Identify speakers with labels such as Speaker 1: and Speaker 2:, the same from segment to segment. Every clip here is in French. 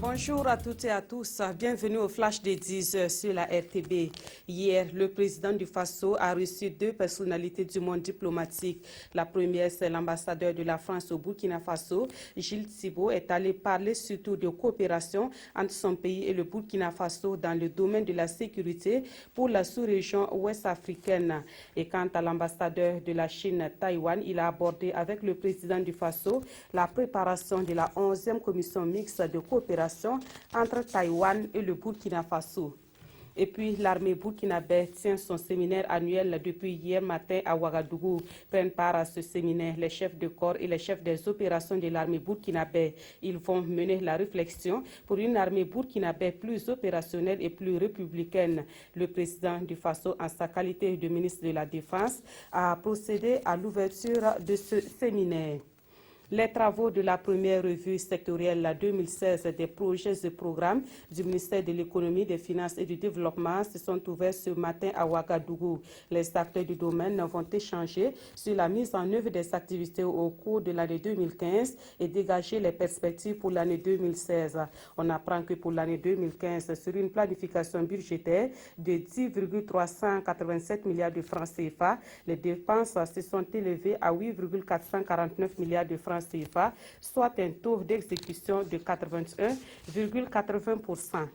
Speaker 1: Bonjour à toutes et à tous. Bienvenue au Flash des 10 sur la RTB. Hier, le président du Faso a reçu deux personnalités du monde diplomatique. La première, c'est l'ambassadeur de la France au Burkina Faso. Gilles Thibault est allé parler surtout de coopération entre son pays et le Burkina Faso dans le domaine de la sécurité pour la sous-région ouest africaine. Et quant à l'ambassadeur de la Chine, Taïwan, il a abordé avec le président du Faso la préparation de la 11e commission mixte de coopération entre Taïwan et le Burkina Faso. Et puis, l'armée burkinabé tient son séminaire annuel depuis hier matin à Ouagadougou. Prennent part à ce séminaire les chefs de corps et les chefs des opérations de l'armée burkinabé. Ils vont mener la réflexion pour une armée burkinabé plus opérationnelle et plus républicaine. Le président du Faso, en sa qualité de ministre de la Défense, a procédé à l'ouverture de ce séminaire. Les travaux de la première revue sectorielle 2016 des projets et programmes du ministère de l'Économie, des Finances et du Développement se sont ouverts ce matin à Ouagadougou. Les acteurs du domaine vont échanger sur la mise en œuvre des activités au cours de l'année 2015 et dégager les perspectives pour l'année 2016. On apprend que pour l'année 2015, sur une planification budgétaire de 10,387 milliards de francs CFA, les dépenses se sont élevées à 8,449 milliards de francs CFA, soit un taux d'exécution de 81,80%.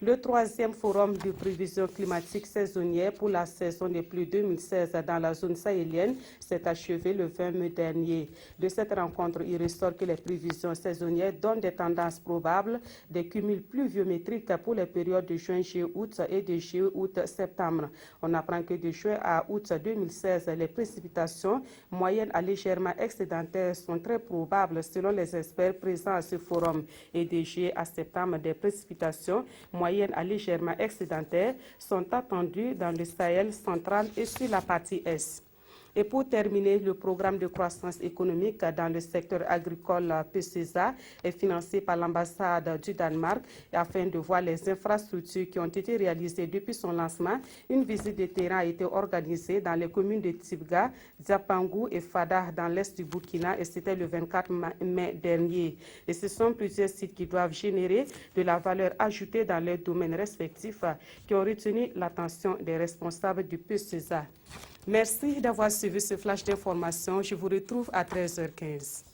Speaker 1: Le troisième forum de prévision climatique saisonnière pour la saison des pluies 2016 dans la zone sahélienne s'est achevé le 20 mai dernier. De cette rencontre, il ressort que les prévisions saisonnières donnent des tendances probables, des cumuls pluviométriques pour les périodes de juin, juillet, août et de juillet, août, septembre. On apprend que de juin à août 2016, les précipitations moyennes à légèrement excédentaires sont très probables selon les experts présents à ce forum. Et de juillet à septembre, des précipitations moyennes à légèrement excédentaires sont attendues dans le Sahel central et sur la partie Est. Et pour terminer, le programme de croissance économique dans le secteur agricole PCESA est financé par l'ambassade du Danemark afin de voir les infrastructures qui ont été réalisées depuis son lancement. Une visite de terrain a été organisée dans les communes de Tibga, Diapangou et Fada dans l'est du Burkina et c'était le 24 mai dernier. Et ce sont plusieurs sites qui doivent générer de la valeur ajoutée dans leurs domaines respectifs qui ont retenu l'attention des responsables du PCESA. Merci d'avoir suivi ce flash d'information. Je vous retrouve à 13h15.